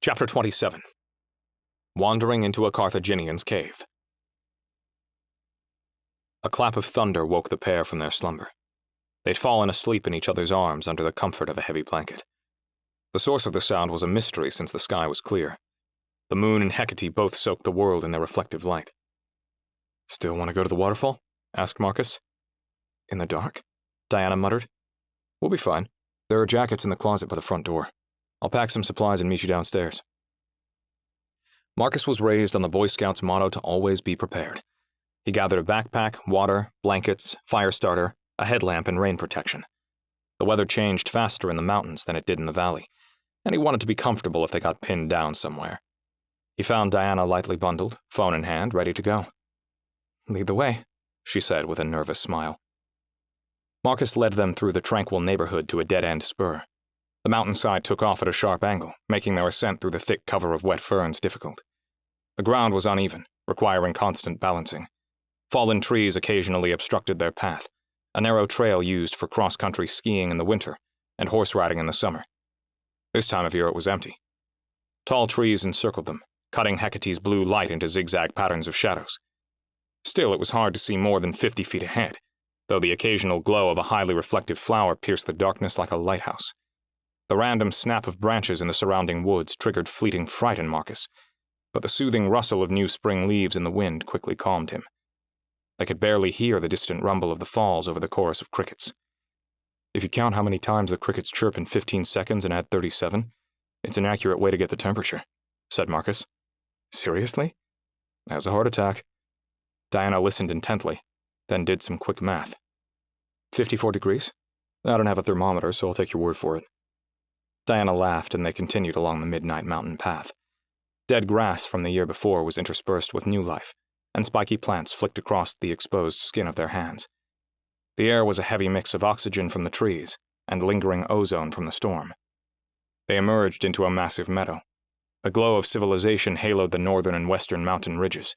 Chapter 27. Wandering into a Carthaginian's cave. A clap of thunder woke the pair from their slumber. They'd fallen asleep in each other's arms under the comfort of a heavy blanket. The source of the sound was a mystery since the sky was clear. The moon and Hecate both soaked the world in their reflective light. "Still want to go to the waterfall?" asked Marcus. "In the dark?" Diana muttered. "We'll be fine. There are jackets in the closet by the front door. I'll pack some supplies and meet you downstairs." Marcus was raised on the Boy Scouts' motto to always be prepared. He gathered a backpack, water, blankets, fire starter, a headlamp, and rain protection. The weather changed faster in the mountains than it did in the valley, and he wanted to be comfortable if they got pinned down somewhere. He found Diana lightly bundled, phone in hand, ready to go. "Lead the way," she said with a nervous smile. Marcus led them through the tranquil neighborhood to a dead-end spur. The mountainside took off at a sharp angle, making their ascent through the thick cover of wet ferns difficult. The ground was uneven, requiring constant balancing. Fallen trees occasionally obstructed their path, a narrow trail used for cross-country skiing in the winter and horse riding in the summer. This time of year it was empty. Tall trees encircled them, cutting Hecate's blue light into zigzag patterns of shadows. Still, it was hard to see more than 50 feet ahead, though the occasional glow of a highly reflective flower pierced the darkness like a lighthouse. The random snap of branches in the surrounding woods triggered fleeting fright in Marcus, but the soothing rustle of new spring leaves in the wind quickly calmed him. They could barely hear the distant rumble of the falls over the chorus of crickets. If you count how many times the crickets chirp in 15 seconds and add 37, it's an accurate way to get the temperature, said Marcus. Seriously? That's a heart attack. Diana listened intently, then did some quick math. 54 degrees? I don't have a thermometer, so I'll take your word for it. Diana laughed, and they continued along the midnight mountain path. Dead grass from the year before was interspersed with new life, and spiky plants flicked across the exposed skin of their hands. The air was a heavy mix of oxygen from the trees and lingering ozone from the storm. They emerged into a massive meadow. The glow of civilization haloed the northern and western mountain ridges.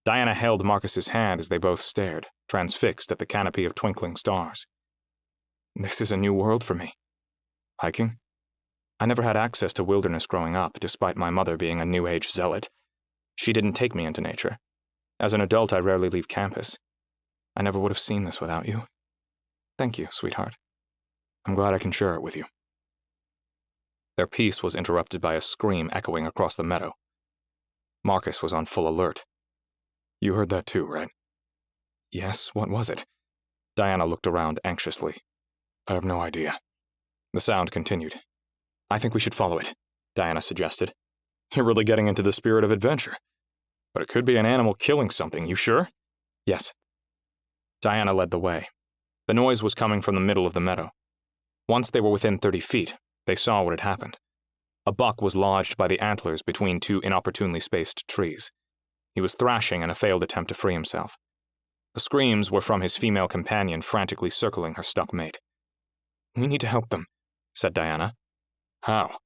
Diana held Marcus's hand as they both stared, transfixed at the canopy of twinkling stars. "This is a new world for me. Hiking? I never had access to wilderness growing up, despite my mother being a New Age zealot. She didn't take me into nature. As an adult, I rarely leave campus. I never would have seen this without you. Thank you, sweetheart. I'm glad I can share it with you." Their peace was interrupted by a scream echoing across the meadow. Marcus was on full alert. "You heard that too, right?" "Yes, what was it?" Diana looked around anxiously. "I have no idea." The sound continued. "I think we should follow it," Diana suggested. "You're really getting into the spirit of adventure. But it could be an animal killing something, you sure?" "Yes." Diana led the way. The noise was coming from the middle of the meadow. Once they were within 30 feet, they saw what had happened. A buck was lodged by the antlers between two inopportunely spaced trees. He was thrashing in a failed attempt to free himself. The screams were from his female companion frantically circling her stuck mate. "We need to help them," said Diana. "How?"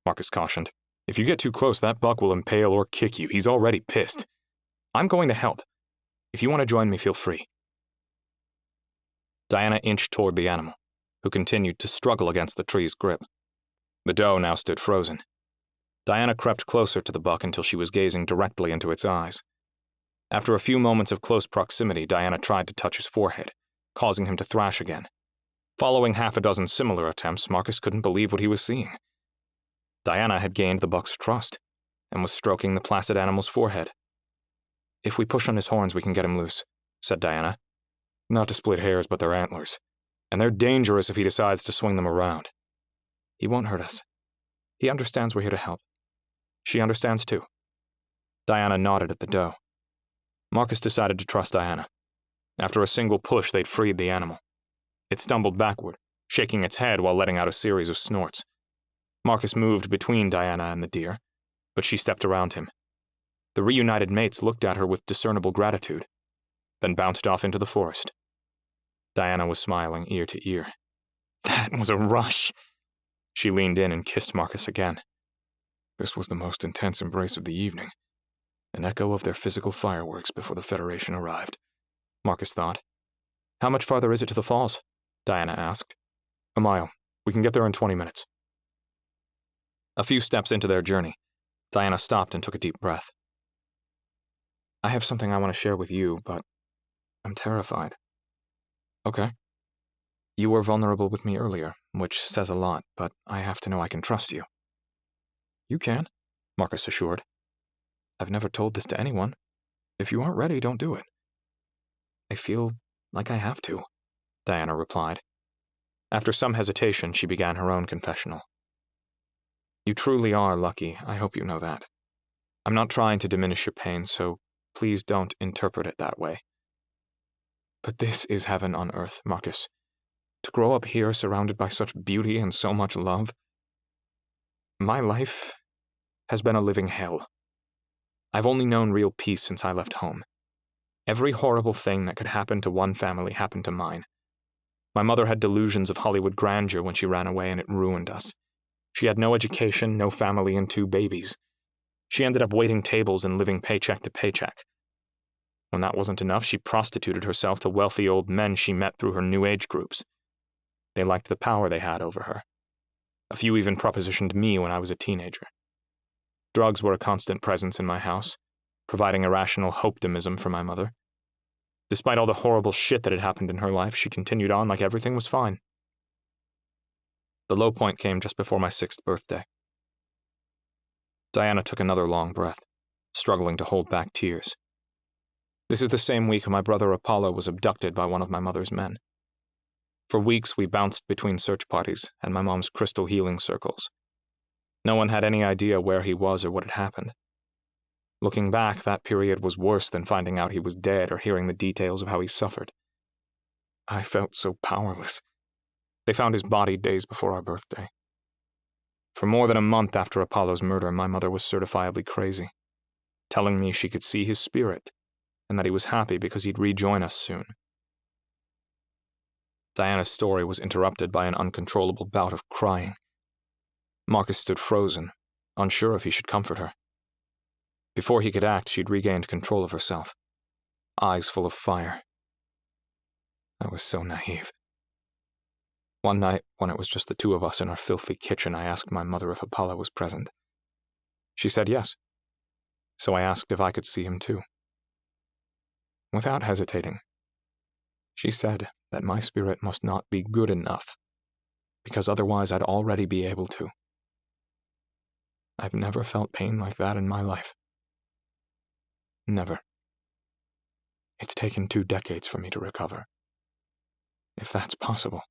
Marcus cautioned. "If you get too close, that buck will impale or kick you. He's already pissed." "I'm going to help. If you want to join me, feel free." Diana inched toward the animal, who continued to struggle against the tree's grip. The doe now stood frozen. Diana crept closer to the buck until she was gazing directly into its eyes. After a few moments of close proximity, Diana tried to touch his forehead, causing him to thrash again. Following half a dozen similar attempts, Marcus couldn't believe what he was seeing. Diana had gained the buck's trust and was stroking the placid animal's forehead. "If we push on his horns, we can get him loose," said Diana. "Not to split hairs, but their antlers. And they're dangerous if he decides to swing them around." "He won't hurt us. He understands we're here to help." "She understands too." Diana nodded at the doe. Marcus decided to trust Diana. After a single push, they'd freed the animal. It stumbled backward, shaking its head while letting out a series of snorts. Marcus moved between Diana and the deer, but she stepped around him. The reunited mates looked at her with discernible gratitude, then bounced off into the forest. Diana was smiling ear to ear. "That was a rush." She leaned in and kissed Marcus again. This was the most intense embrace of the evening, an echo of their physical fireworks before the Federation arrived, Marcus thought. "How much farther is it to the falls?" Diana asked. "A mile. We can get there in 20 minutes. A few steps into their journey, Diana stopped and took a deep breath. I have something I want to share with you, but I'm terrified. Okay. You were vulnerable with me earlier, which says a lot, but I have to know I can trust you. You can, Marcus assured. I've never told this to anyone. If you aren't ready, don't do it. I feel like I have to, Diana replied. After some hesitation, she began her own confessional. You truly are lucky, I hope you know that. I'm not trying to diminish your pain, so please don't interpret it that way. But this is heaven on earth, Marcus. To grow up here surrounded by such beauty and so much love. My life has been a living hell. I've only known real peace since I left home. Every horrible thing that could happen to one family happened to mine. My mother had delusions of Hollywood grandeur when she ran away, and it ruined us. She had no education, no family, and 2 babies. She ended up waiting tables and living paycheck to paycheck. When that wasn't enough, she prostituted herself to wealthy old men she met through her New Age groups. They liked the power they had over her. A few even propositioned me when I was a teenager. Drugs were a constant presence in my house, providing irrational hopedemism for my mother. Despite all the horrible shit that had happened in her life, she continued on like everything was fine. The low point came just before my 6th birthday. Diana took another long breath, struggling to hold back tears. This is the same week my brother Apollo was abducted by one of my mother's men. For weeks we bounced between search parties and my mom's crystal healing circles. No one had any idea where he was or what had happened. Looking back, that period was worse than finding out he was dead or hearing the details of how he suffered. I felt so powerless. They found his body days before our birthday. For more than a month after Apollo's murder, my mother was certifiably crazy, telling me she could see his spirit and that he was happy because he'd rejoin us soon. Diana's story was interrupted by an uncontrollable bout of crying. Marcus stood frozen, unsure if he should comfort her. Before he could act, she'd regained control of herself, eyes full of fire. I was so naive. One night, when it was just the 2 of us in our filthy kitchen, I asked my mother if Apollo was present. She said yes, so I asked if I could see him too. Without hesitating, she said that my spirit must not be good enough, because otherwise I'd already be able to. I've never felt pain like that in my life. Never. It's taken 2 decades for me to recover. If that's possible.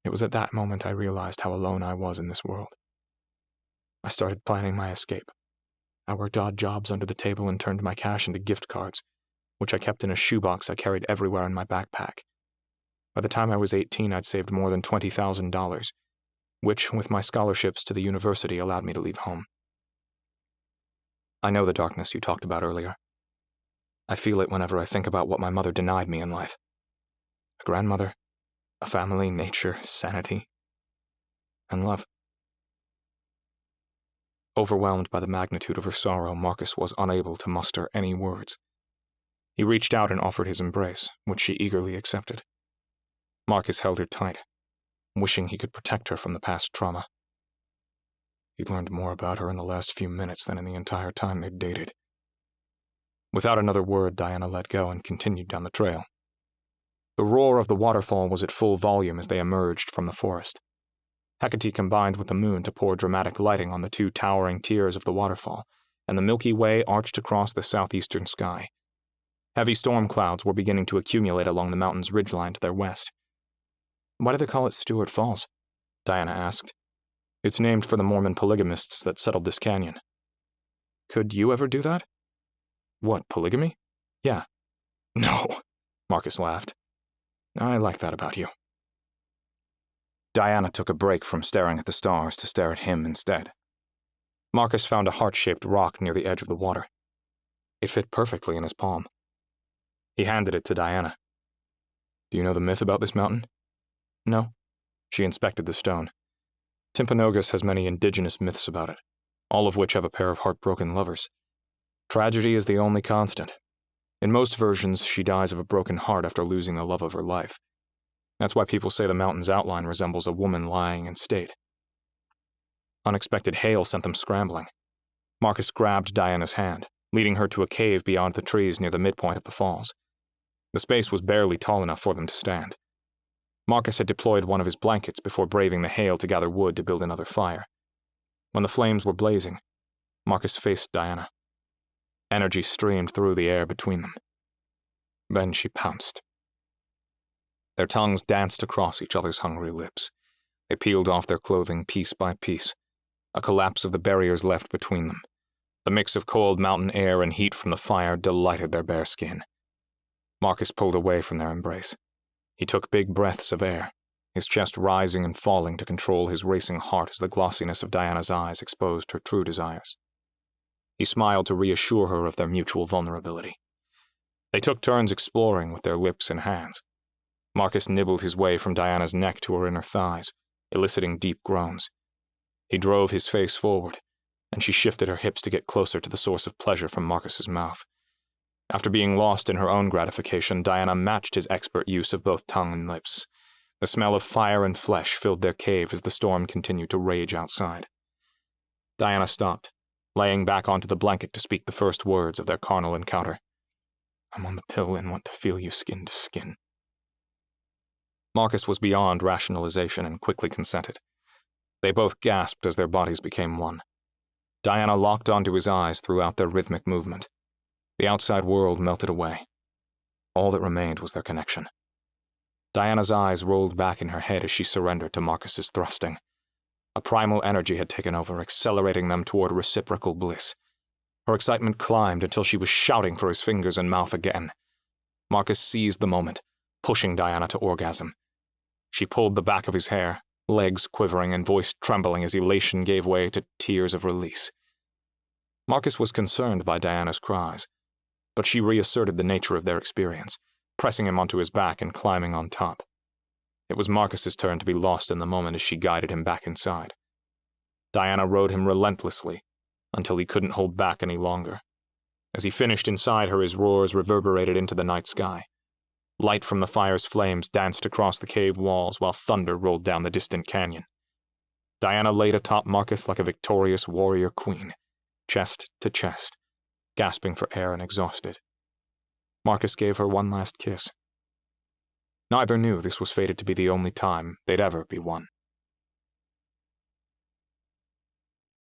It was at that moment I realized how alone I was in this world. I started planning my escape. I worked odd jobs under the table and turned my cash into gift cards, which I kept in a shoebox I carried everywhere in my backpack. By the time I was 18, I'd saved more than $20,000, which, with my scholarships to the university, allowed me to leave home. I know the darkness you talked about earlier. I feel it whenever I think about what my mother denied me in life. A grandmother, a family, nature, sanity, and love. Overwhelmed by the magnitude of her sorrow, Marcus was unable to muster any words. He reached out and offered his embrace, which she eagerly accepted. Marcus held her tight, wishing he could protect her from the past trauma. He'd learned more about her in the last few minutes than in the entire time they'd dated. Without another word, Diana let go and continued down the trail. The roar of the waterfall was at full volume as they emerged from the forest. Hecate combined with the moon to pour dramatic lighting on the 2 towering tiers of the waterfall, and the Milky Way arched across the southeastern sky. Heavy storm clouds were beginning to accumulate along the mountain's ridgeline to their west. Why do they call it Stewart Falls? Diana asked. It's named for the Mormon polygamists that settled this canyon. Could you ever do that? What, polygamy? Yeah. No, Marcus laughed. I like that about you. Diana took a break from staring at the stars to stare at him instead. Marcus found a heart-shaped rock near the edge of the water. It fit perfectly in his palm. He handed it to Diana. Do you know the myth about this mountain? No. She inspected the stone. Timpanogos has many indigenous myths about it, all of which have a pair of heartbroken lovers. Tragedy is the only constant. In most versions, she dies of a broken heart after losing the love of her life. That's why people say the mountain's outline resembles a woman lying in state. Unexpected hail sent them scrambling. Marcus grabbed Diana's hand, leading her to a cave beyond the trees near the midpoint of the falls. The space was barely tall enough for them to stand. Marcus had deployed one of his blankets before braving the hail to gather wood to build another fire. When the flames were blazing, Marcus faced Diana. Energy streamed through the air between them. Then she pounced. Their tongues danced across each other's hungry lips. They peeled off their clothing piece by piece. A collapse of the barriers left between them. The mix of cold mountain air and heat from the fire delighted their bare skin. Marcus pulled away from their embrace. He took big breaths of air, his chest rising and falling to control his racing heart as the glossiness of Diana's eyes exposed her true desires. He smiled to reassure her of their mutual vulnerability. They took turns exploring with their lips and hands. Marcus nibbled his way from Diana's neck to her inner thighs, eliciting deep groans. He drove his face forward, and she shifted her hips to get closer to the source of pleasure from Marcus's mouth. After being lost in her own gratification, Diana matched his expert use of both tongue and lips. The smell of fire and flesh filled their cave as the storm continued to rage outside. Diana stopped, laying back onto the blanket to speak the first words of their carnal encounter. "I'm on the pill and want to feel you skin to skin." Marcus was beyond rationalization and quickly consented. They both gasped as their bodies became one. Diana locked onto his eyes throughout their rhythmic movement. The outside world melted away. All that remained was their connection. Diana's eyes rolled back in her head as she surrendered to Marcus's thrusting. A primal energy had taken over, accelerating them toward reciprocal bliss. Her excitement climbed until she was shouting for his fingers and mouth again. Marcus seized the moment, pushing Diana to orgasm. She pulled the back of his hair, legs quivering and voice trembling as elation gave way to tears of release. Marcus was concerned by Diana's cries, but she reasserted the nature of their experience, pressing him onto his back and climbing on top. It was Marcus's turn to be lost in the moment as she guided him back inside. Diana rode him relentlessly until he couldn't hold back any longer. As he finished inside her, his roars reverberated into the night sky. Light from the fire's flames danced across the cave walls while thunder rolled down the distant canyon. Diana laid atop Marcus like a victorious warrior queen, chest to chest, gasping for air and exhausted. Marcus gave her one last kiss. Neither knew this was fated to be the only time they'd ever be one.